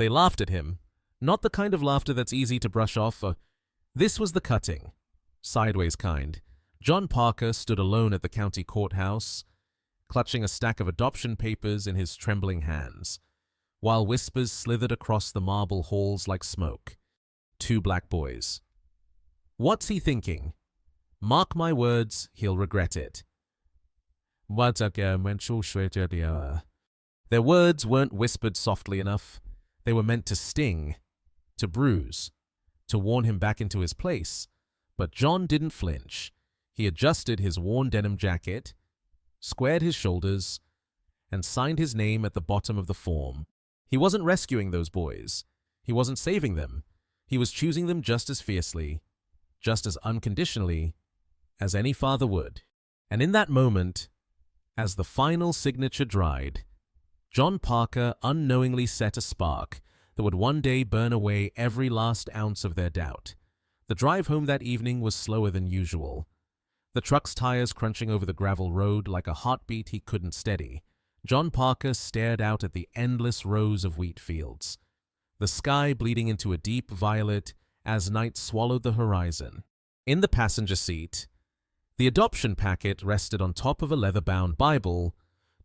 They laughed at him, not the kind of laughter that's easy to brush off. This was the cutting, sideways kind. John Parker stood alone at the county courthouse, clutching a stack of adoption papers in his trembling hands, while whispers slithered across the marble halls like smoke. 2 black boys. What's he thinking? Mark my words, he'll regret it. Their words weren't whispered softly enough. They were meant to sting, to bruise, to warn him back into his place. But John didn't flinch. He adjusted his worn denim jacket, squared his shoulders, and signed his name at the bottom of the form. He wasn't rescuing those boys. He wasn't saving them. He was choosing them just as fiercely, just as unconditionally as any father would. And in that moment, as the final signature dried, John Parker unknowingly set a spark that would one day burn away every last ounce of their doubt. The drive home that evening was slower than usual, the truck's tires crunching over the gravel road like a heartbeat he couldn't steady. John Parker stared out at the endless rows of wheat fields, the sky bleeding into a deep violet as night swallowed the horizon. In the passenger seat, the adoption packet rested on top of a leather-bound Bible,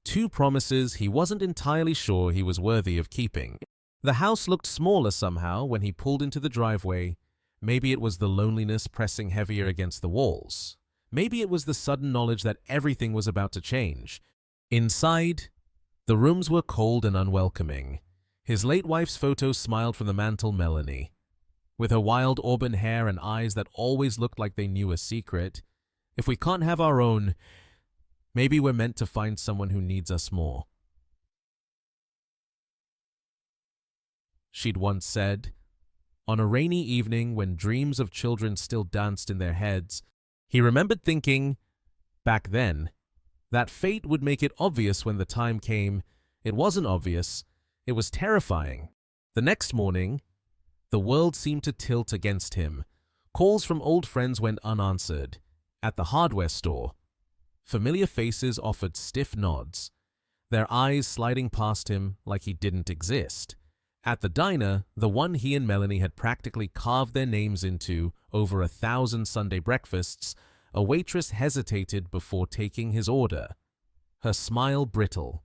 2 promises he wasn't entirely sure he was worthy of keeping. The house looked smaller somehow when he pulled into the driveway. Maybe it was the loneliness pressing heavier against the walls. Maybe it was the sudden knowledge that everything was about to change. Inside, the rooms were cold and unwelcoming. His late wife's photo smiled from the mantel, Melanie. With her wild auburn hair and eyes that always looked like they knew a secret. If we can't have our own, maybe we're meant to find someone who needs us more. She'd once said. On a rainy evening when dreams of children still danced in their heads, he remembered thinking, back then, that fate would make it obvious when the time came. It wasn't obvious. It was terrifying. The next morning, the world seemed to tilt against him. Calls from old friends went unanswered. At the hardware store, familiar faces offered stiff nods, their eyes sliding past him like he didn't exist. At the diner, the one he and Melanie had practically carved their names into over 1,000 Sunday breakfasts, a waitress hesitated before taking his order, her smile brittle,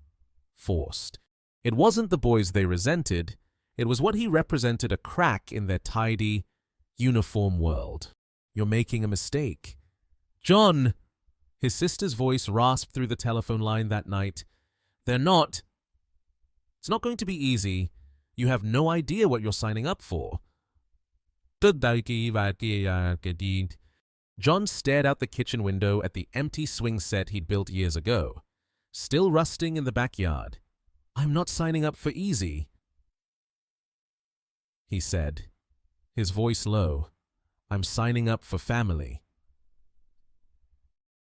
forced. It wasn't the boys they resented, it was what he represented, a crack in their tidy, uniform world. You're making a mistake. John! His sister's voice rasped through the telephone line that night. They're not. It's not going to be easy. You have no idea what you're signing up for. John stared out the kitchen window at the empty swing set he'd built years ago, still rusting in the backyard. I'm not signing up for easy, he said, his voice low. I'm signing up for family.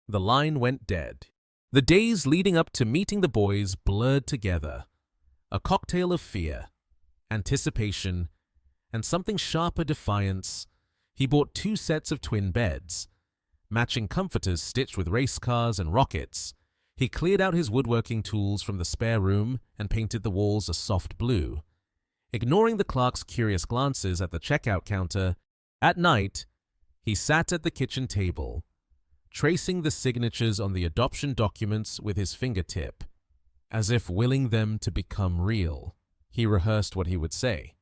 The line went dead. The days leading up to meeting the boys blurred together, a cocktail of fear, anticipation, and something sharper, defiance. He bought 2 sets of twin beds, matching comforters stitched with race cars and rockets. He cleared out his woodworking tools from the spare room and painted the walls a soft blue. Ignoring the clerk's curious glances at the checkout counter, at night, he sat at the kitchen table, tracing the signatures on the adoption documents with his fingertip, as if willing them to become real. He rehearsed what he would say,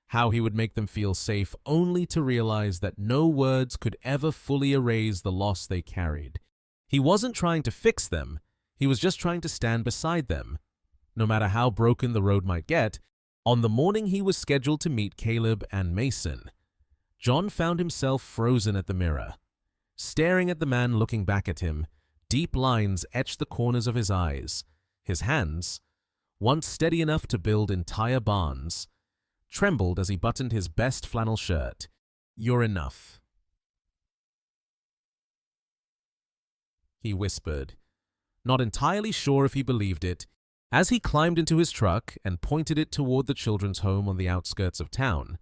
how he would make them feel safe, only to realize that no words could ever fully erase the loss they carried. He wasn't trying to fix them, he was just trying to stand beside them, no matter how broken the road might get. On the morning he was scheduled to meet Caleb and Mason, John found himself frozen at the mirror. Staring at the man looking back at him, deep lines etched the corners of his eyes. His hands, once steady enough to build entire barns, trembled as he buttoned his best flannel shirt. You're enough, he whispered, not entirely sure if he believed it. As he climbed into his truck and pointed it toward the children's home on the outskirts of town,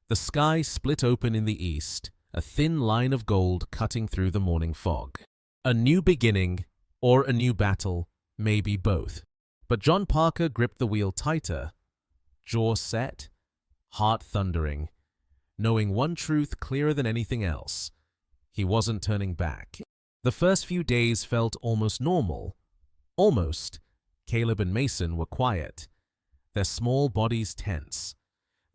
the sky split open in the east, a thin line of gold cutting through the morning fog. A new beginning, or a new battle, maybe both. But John Parker gripped the wheel tighter, jaw set, heart thundering, knowing one truth clearer than anything else. He wasn't turning back. The first few days felt almost normal. Almost. Caleb and Mason were quiet, their small bodies tense,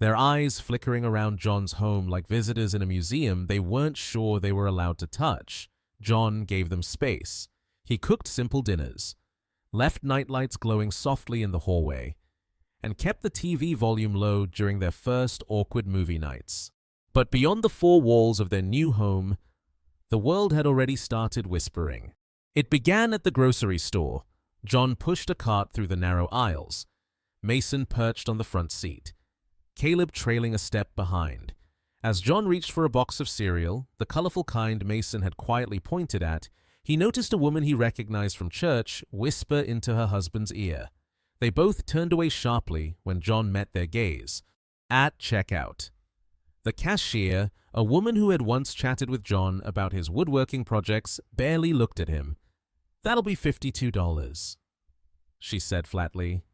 their eyes flickering around John's home like visitors in a museum they weren't sure they were allowed to touch. John gave them space. He cooked simple dinners, left nightlights glowing softly in the hallway, and kept the TV volume low during their first awkward movie nights. But beyond the four walls of their new home, the world had already started whispering. It began at the grocery store. John pushed a cart through the narrow aisles, Mason perched on the front seat, Caleb trailing a step behind. As John reached for a box of cereal, the colorful kind Mason had quietly pointed at, he noticed a woman he recognized from church whisper into her husband's ear. They both turned away sharply when John met their gaze. At checkout, the cashier, a woman who had once chatted with John about his woodworking projects, barely looked at him. "That'll be $52, she said flatly,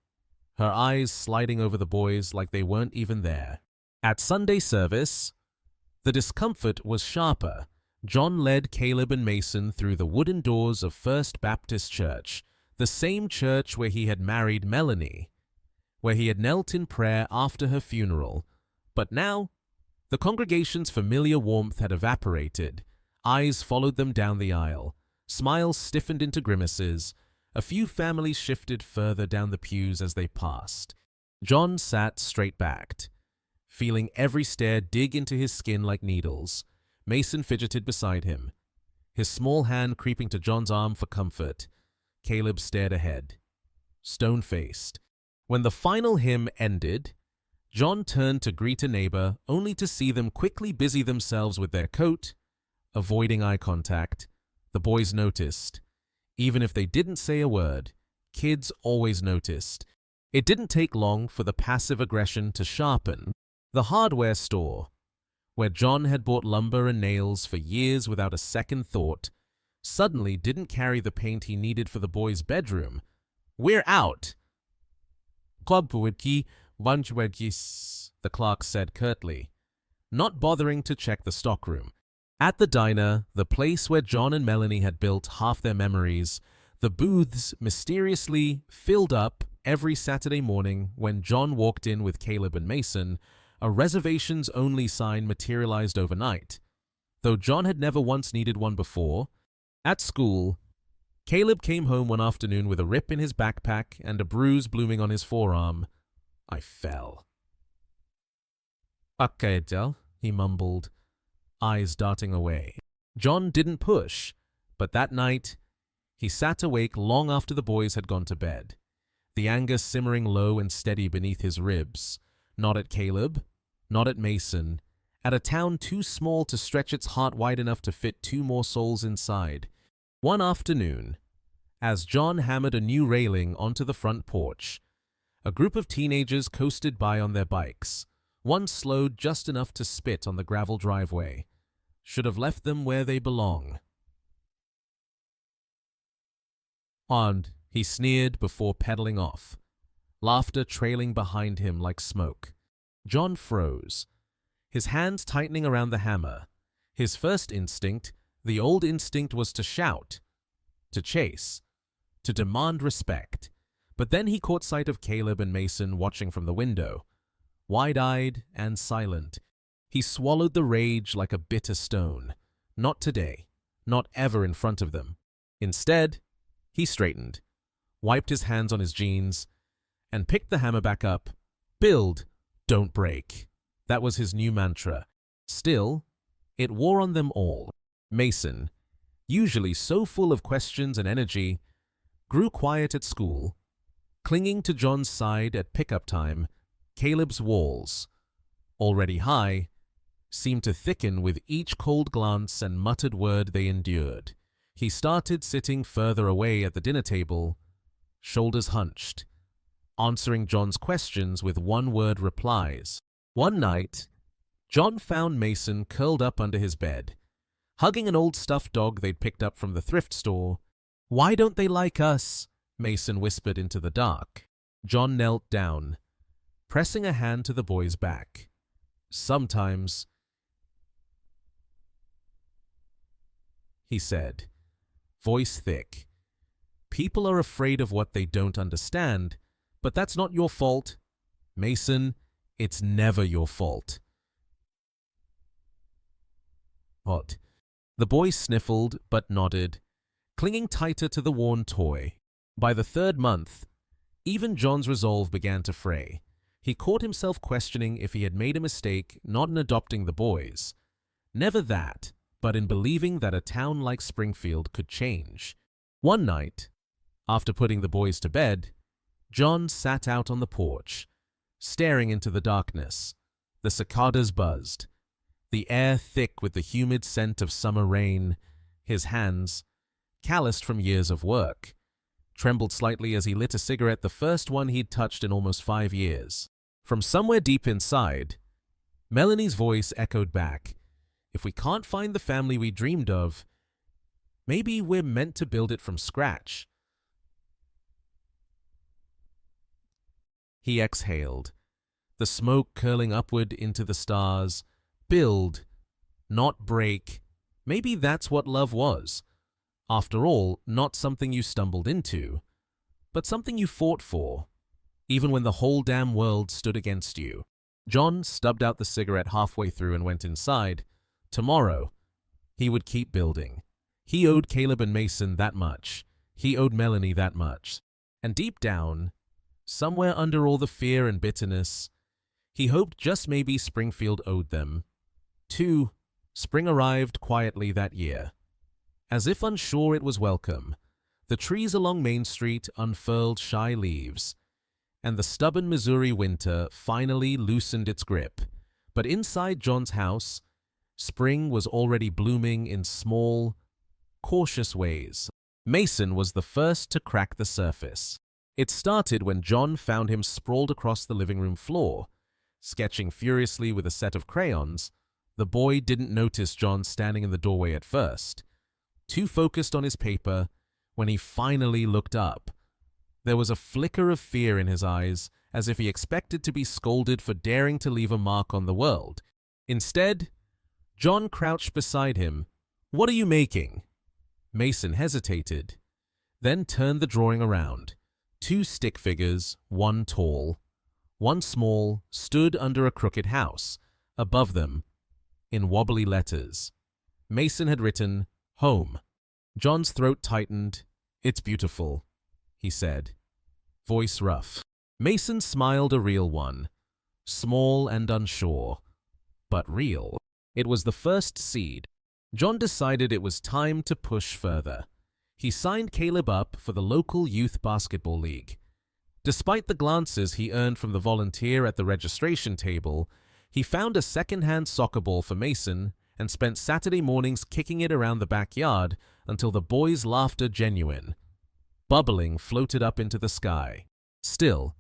her eyes sliding over the boys like they weren't even there. At Sunday service, the discomfort was sharper. John led Caleb and Mason through the wooden doors of First Baptist Church, the same church where he had married Melanie, where he had knelt in prayer after her funeral. But now, the congregation's familiar warmth had evaporated. Eyes followed them down the aisle. Smiles stiffened into grimaces. A few families shifted further down the pews as they passed. John sat straight-backed, feeling every stare dig into his skin like needles. Mason fidgeted beside him, his small hand creeping to John's arm for comfort. Caleb stared ahead, stone-faced. When the final hymn ended, John turned to greet a neighbor, only to see them quickly busy themselves with their coat, avoiding eye contact. The boys noticed. Even if they didn't say a word, kids always noticed. It didn't take long for the passive aggression to sharpen. The hardware store, where John had bought lumber and nails for years without a second thought, suddenly didn't carry the paint he needed for the boys' bedroom. "We're out!" "The clerk said curtly, not bothering to check the stockroom. At the diner, the place where John and Melanie had built half their memories, the booths mysteriously filled up every Saturday morning when John walked in with Caleb and Mason. A reservations-only sign materialized overnight. Though John had never once needed one before, at school, Caleb came home one afternoon with a rip in his backpack and a bruise blooming on his forearm. "I fell." "Okay, Del," he mumbled, eyes darting away. John didn't push, but that night, he sat awake long after the boys had gone to bed, the anger simmering low and steady beneath his ribs. Not at Caleb, not at Mason, at a town too small to stretch its heart wide enough to fit two more souls inside. One afternoon, as John hammered a new railing onto the front porch, a group of teenagers coasted by on their bikes. One slowed just enough to spit on the gravel driveway. Should have left them where they belong. "And," he sneered before pedaling off, laughter trailing behind him like smoke. John froze, his hands tightening around the hammer. His first instinct, the old instinct, was to shout, to chase, to demand respect. But then he caught sight of Caleb and Mason watching from the window, wide-eyed and silent. He swallowed the rage like a bitter stone. Not today, not ever in front of them. Instead, he straightened, wiped his hands on his jeans, and picked the hammer back up. "Build, don't break." That was his new mantra. Still, it wore on them all. Mason, usually so full of questions and energy, grew quiet at school. Clinging to John's side at pickup time, Caleb's walls, already high, seemed to thicken with each cold glance and muttered word they endured. He started sitting further away at the dinner table, shoulders hunched, answering John's questions with one-word replies. One night, John found Mason curled up under his bed, hugging an old stuffed dog they'd picked up from the thrift store. "Why don't they like us?" Mason whispered into the dark. John knelt down, pressing a hand to the boy's back. Sometimes, he said, voice thick. People are afraid of what they don't understand, but that's not your fault. Mason, it's never your fault. What? The boy sniffled but nodded, clinging tighter to the worn toy. By the third month, even John's resolve began to fray. He caught himself questioning if he had made a mistake not in adopting the boys. Never that, but in believing that a town like Springfield could change. One night, after putting the boys to bed, John sat out on the porch, staring into the darkness. The cicadas buzzed, the air thick with the humid scent of summer rain. His hands, calloused from years of work, trembled slightly as he lit a cigarette, the first one he'd touched in almost 5 years. From somewhere deep inside, Melanie's voice echoed back, "If we can't find the family we dreamed of, maybe we're meant to build it from scratch." He exhaled, the smoke curling upward into the stars. Build, not break. Maybe that's what love was. After all, not something you stumbled into, but something you fought for, even when the whole damn world stood against you. John stubbed out the cigarette halfway through and went inside. Tomorrow, he would keep building. He owed Caleb and Mason that much. He owed Melanie that much. And deep down, somewhere under all the fear and bitterness, he hoped just maybe Springfield owed them. Too, spring arrived quietly that year. As if unsure it was welcome, the trees along Main Street unfurled shy leaves, and the stubborn Missouri winter finally loosened its grip. But inside John's house, spring was already blooming in small, cautious ways. Mason was the first to crack the surface. It started when John found him sprawled across the living room floor, sketching furiously with a set of crayons. The boy didn't notice John standing in the doorway at first, too focused on his paper. When he finally looked up, there was a flicker of fear in his eyes, as if he expected to be scolded for daring to leave a mark on the world. Instead, John crouched beside him. "What are you making?" Mason hesitated, then turned the drawing around. 2 stick figures, one tall, one small, stood under a crooked house. Above them, in wobbly letters, Mason had written, "Home." John's throat tightened. "It's beautiful," he said, voice rough. Mason smiled, a real one, small and unsure, but real. It was the first seed. John decided it was time to push further. He signed Caleb up for the local youth basketball league. Despite the glances he earned from the volunteer at the registration table, he found a second-hand soccer ball for Mason and spent Saturday mornings kicking it around the backyard until the boys' laughter, genuine, bubbling, floated up into the sky. Still,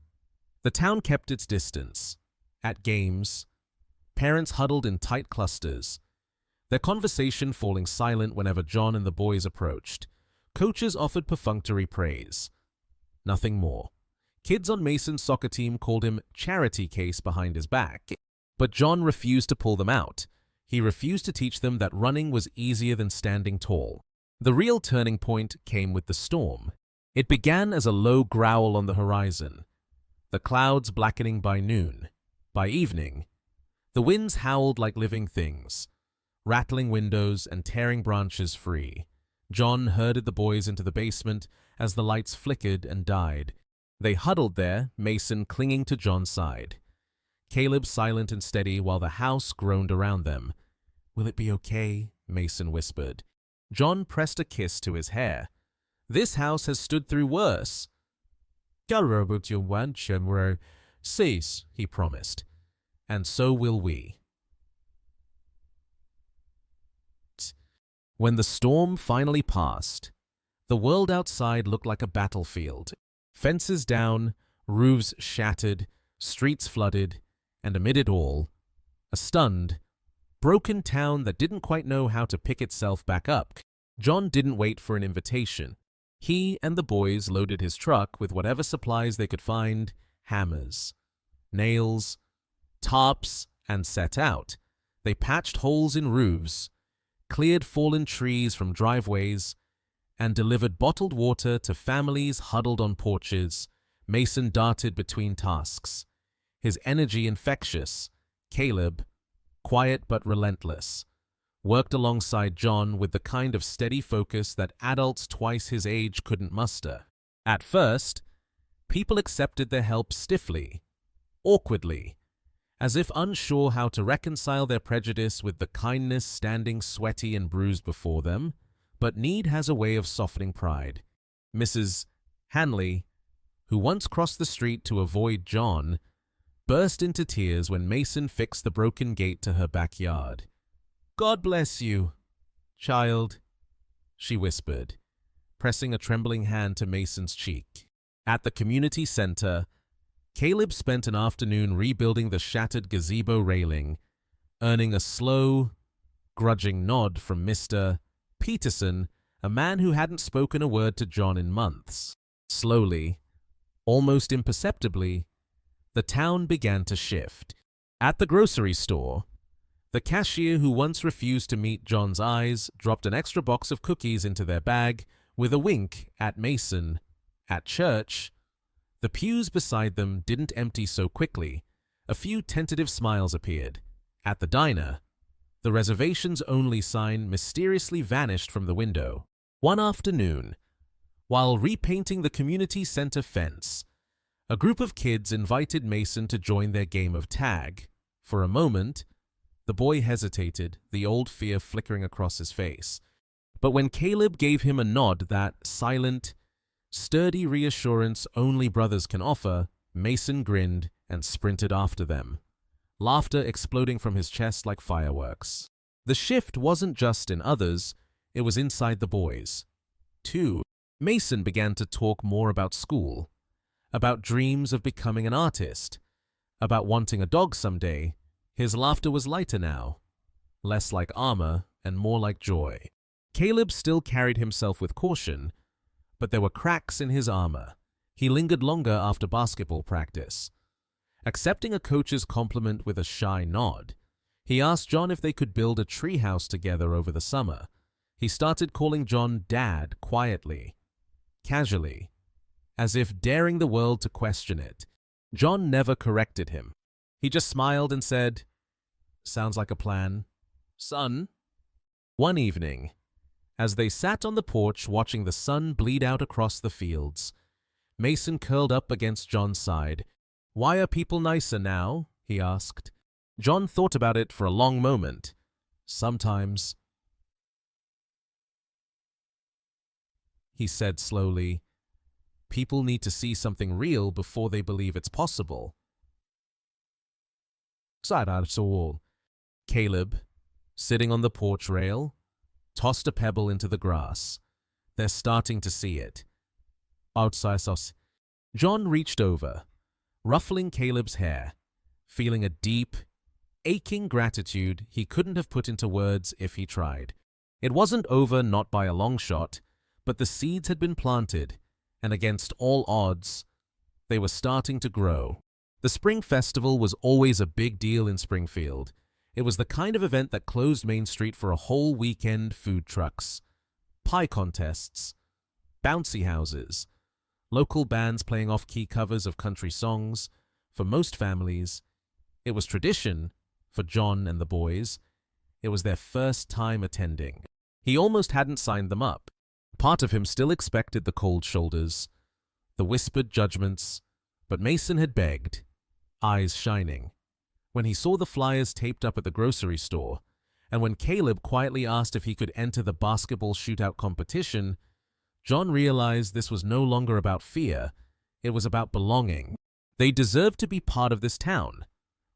the town kept its distance. At games, parents huddled in tight clusters, their conversation falling silent whenever John and the boys approached. Coaches offered perfunctory praise. Nothing more. Kids on Mason's soccer team called him charity case behind his back. But John refused to pull them out. He refused to teach them that running was easier than standing tall. The real turning point came with the storm. It began as a low growl on the horizon, the clouds blackening by noon. By evening, the winds howled like living things, rattling windows and tearing branches free. John herded the boys into the basement as the lights flickered and died. They huddled there, Mason clinging to John's side, Caleb silent and steady while the house groaned around them. "Will it be okay?" Mason whispered. John pressed a kiss to his hair. "This house has stood through worse." "Cease," he promised. "And so will we." When the storm finally passed, the world outside looked like a battlefield. Fences down, roofs shattered, streets flooded, and amid it all, a stunned, broken town that didn't quite know how to pick itself back up. John didn't wait for an invitation. He and the boys loaded his truck with whatever supplies they could find: hammers, nails, tarps, and set out. They patched holes in roofs, cleared fallen trees from driveways, and delivered bottled water to families huddled on porches. Mason darted between tasks, his energy infectious. Caleb, quiet but relentless, worked alongside John with the kind of steady focus that adults twice his age couldn't muster. At first, people accepted their help stiffly, awkwardly, as if unsure how to reconcile their prejudice with the kindness standing sweaty and bruised before them. But need has a way of softening pride. Mrs. Hanley, who once crossed the street to avoid John, burst into tears when Mason fixed the broken gate to her backyard. "God bless you, child," she whispered, pressing a trembling hand to Mason's cheek. At the community center, Caleb spent an afternoon rebuilding the shattered gazebo railing, earning a slow, grudging nod from Mr. Peterson, a man who hadn't spoken a word to John in months. Slowly, almost imperceptibly, the town began to shift. At the grocery store, the cashier who once refused to meet John's eyes dropped an extra box of cookies into their bag with a wink at Mason. At church, the pews beside them didn't empty so quickly. A few tentative smiles appeared. At the diner, the reservations-only sign mysteriously vanished from the window. One afternoon, while repainting the community center fence, a group of kids invited Mason to join their game of tag. For a moment, the boy hesitated, the old fear flickering across his face. But when Caleb gave him a nod, that silent, sturdy reassurance only brothers can offer, Mason grinned and sprinted after them, laughter exploding from his chest like fireworks. The shift wasn't just in others, it was inside the boys, too. Mason began to talk more about school, about dreams of becoming an artist, about wanting a dog someday. His laughter was lighter now, less like armor and more like joy. Caleb still carried himself with caution, but there were cracks in his armor. He lingered longer after basketball practice, accepting a coach's compliment with a shy nod. He asked John if they could build a treehouse together over the summer. He started calling John Dad quietly, casually, as if daring the world to question it. John never corrected him. He just smiled and said, "Sounds like a plan, son." One evening, as they sat on the porch watching the sun bleed out across the fields, Mason curled up against John's side. "Why are people nicer now?" he asked. John thought about it for a long moment. "Sometimes," he said slowly, "people need to see something real before they believe it's possible." Caleb, sitting on the porch rail, tossed a pebble into the grass. "They're starting to see it." Outside us, John reached over, ruffling Caleb's hair, feeling a deep, aching gratitude he couldn't have put into words if he tried. It wasn't over, not by a long shot, but the seeds had been planted, and against all odds, they were starting to grow. The Spring Festival was always a big deal in Springfield. It was the kind of event that closed Main Street for a whole weekend. Food trucks, pie contests, bouncy houses, local bands playing off-key covers of country songs. For most families, it was tradition. For John and the boys, it was their first time attending. He almost hadn't signed them up. Part of him still expected the cold shoulders, the whispered judgments, but Mason had begged, eyes shining, when he saw the flyers taped up at the grocery store, and when Caleb quietly asked if he could enter the basketball shootout competition. John realized this was no longer about fear, it was about belonging. They deserved to be part of this town,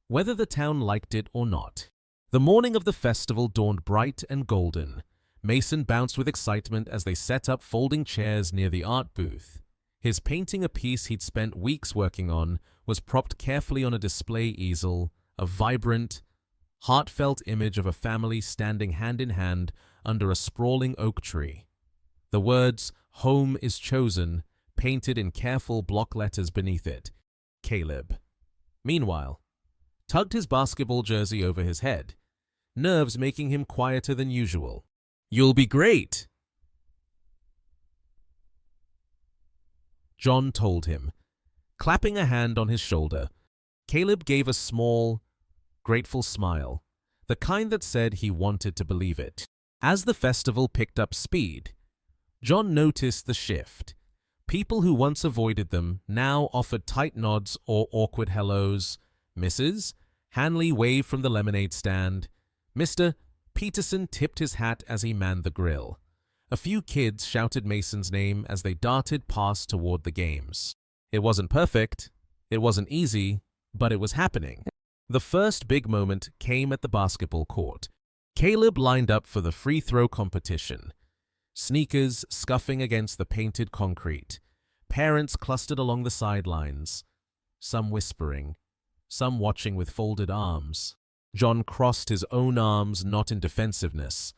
whether the town liked it or not. The morning of the festival dawned bright and golden. Mason bounced with excitement as they set up folding chairs near the art booth. His painting, a piece he'd spent weeks working on, was propped carefully on a display easel, a vibrant, heartfelt image of a family standing hand in hand under a sprawling oak tree. The words, "Home is chosen," painted in careful block letters beneath it. Caleb, meanwhile, tugged his basketball jersey over his head, nerves making him quieter than usual. "You'll be great," John told him, clapping a hand on his shoulder. Caleb gave a small, grateful smile, the kind that said he wanted to believe it. As the festival picked up speed, John noticed the shift. People who once avoided them now offered tight nods or awkward hellos. "Mrs. Hanley waved from the lemonade stand. Mr. Peterson tipped his hat as he manned the grill. A few kids shouted Mason's name as they darted past toward the games. It wasn't perfect, it wasn't easy, but it was happening. The first big moment came at the basketball court. Caleb lined up for the free throw competition. Sneakers scuffing against the painted concrete. Parents clustered along the sidelines, some whispering, some watching with folded arms. John crossed his own arms not in defensiveness,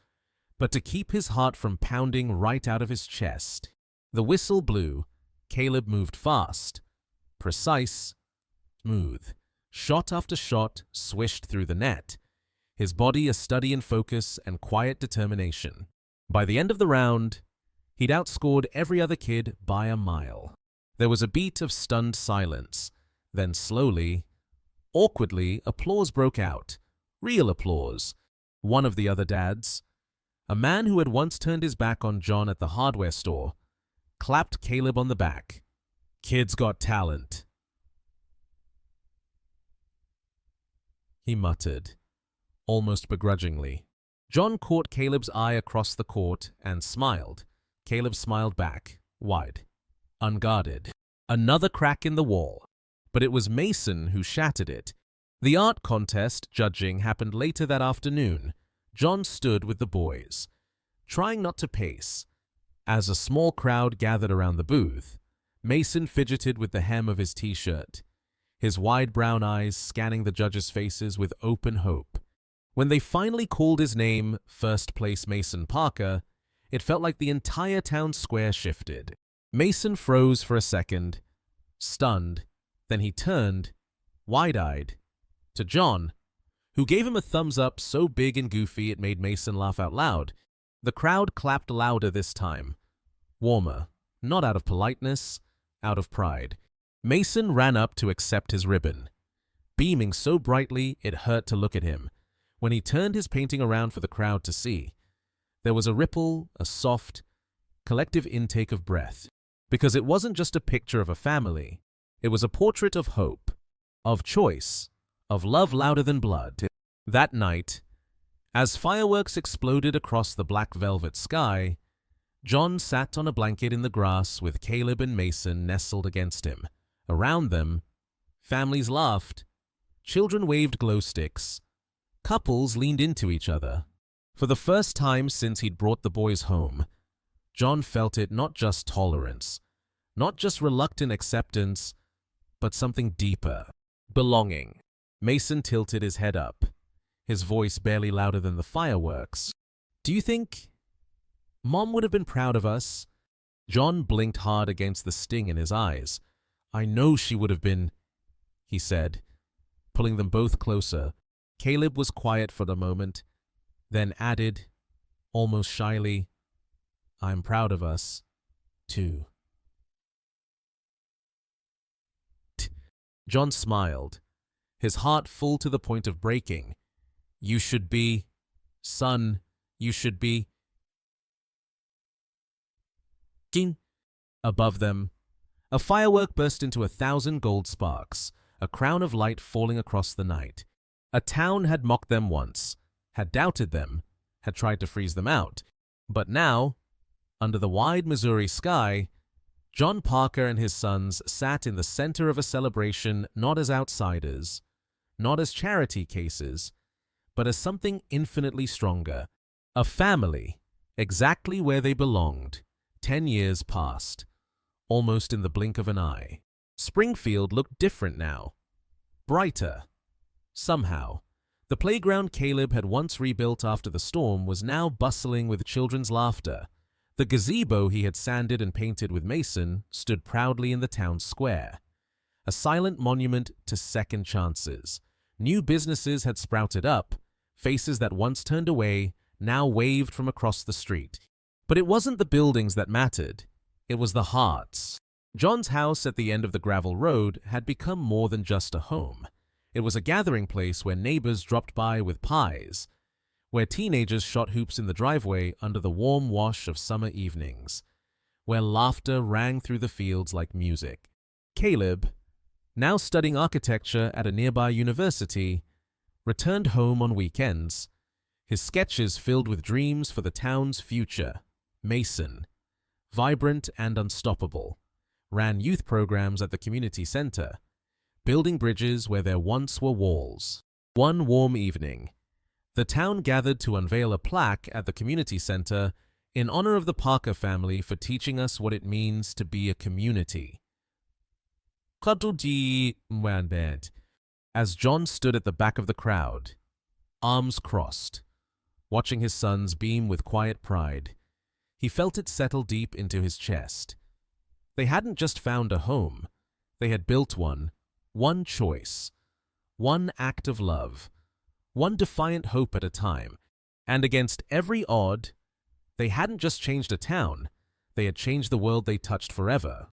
but to keep his heart from pounding right out of his chest. The whistle blew. Caleb moved fast, precise, smooth. Shot after shot swished through the net, his body a study in focus and quiet determination. By the end of the round, he'd outscored every other kid by a mile. There was a beat of stunned silence. Then slowly, awkwardly, applause broke out. Real applause. One of the other dads, a man who had once turned his back on John at the hardware store, clapped Caleb on the back. "Kid's got talent," he muttered, almost begrudgingly. John caught Caleb's eye across the court and smiled. Caleb smiled back, wide, unguarded. Another crack in the wall, but it was Mason who shattered it. The art contest judging happened later that afternoon. John stood with the boys, trying not to pace. As a small crowd gathered around the booth, Mason fidgeted with the hem of his t-shirt, his wide brown eyes scanning the judges' faces with open hope. When they finally called his name, first place Mason Parker, it felt like the entire town square shifted. Mason froze for a second, stunned, then he turned, wide-eyed, to John, who gave him a thumbs up so big and goofy it made Mason laugh out loud. The crowd clapped louder this time, warmer, not out of politeness, out of pride. Mason ran up to accept his ribbon, beaming so brightly it hurt to look at him. When he turned his painting around for the crowd to see, there was a ripple, a soft, collective intake of breath, because it wasn't just a picture of a family, it was a portrait of hope, of choice, of love louder than blood. That night, as fireworks exploded across the black velvet sky, John sat on a blanket in the grass with Caleb and Mason nestled against him. Around them, families laughed, children waved glow sticks, couples leaned into each other. For the first time since he'd brought the boys home, John felt it not just tolerance, not just reluctant acceptance, but something deeper, belonging. Mason tilted his head up, his voice barely louder than the fireworks. "Do you think Mom would have been proud of us?" John blinked hard against the sting in his eyes. "I know she would have been," he said, pulling them both closer. Caleb was quiet for a moment, then added, almost shyly, "I'm proud of us, too." John smiled, his heart full to the point of breaking. "You should be, son, you should be." Ging! Above them, a firework burst into 1,000 gold sparks, a crown of light falling across the night. A town had mocked them once, had doubted them, had tried to freeze them out. But now, under the wide Missouri sky, John Parker and his sons sat in the center of a celebration not as outsiders, not as charity cases, but as something infinitely stronger. A family, exactly where they belonged. 10 years passed, almost in the blink of an eye. Springfield looked different now, brighter. Somehow, the playground Caleb had once rebuilt after the storm was now bustling with children's laughter. The gazebo he had sanded and painted with Mason stood proudly in the town square, a silent monument to second chances. New businesses had sprouted up, faces that once turned away now waved from across the street. But it wasn't the buildings that mattered, it was the hearts. John's house at the end of the gravel road had become more than just a home. It was a gathering place where neighbors dropped by with pies, where teenagers shot hoops in the driveway under the warm wash of summer evenings, where laughter rang through the fields like music. Caleb, now studying architecture at a nearby university, returned home on weekends, his sketches filled with dreams for the town's future. Mason, vibrant and unstoppable, ran youth programs at the community center, building bridges where there once were walls. One warm evening, the town gathered to unveil a plaque at the community center in honor of the Parker family for teaching us what it means to be a community. As John stood at the back of the crowd, arms crossed, watching his sons beam with quiet pride, he felt it settle deep into his chest. They hadn't just found a home, they had built one choice, one act of love, one defiant hope at a time, and against every odd, they hadn't just changed a town, they had changed the world they touched forever.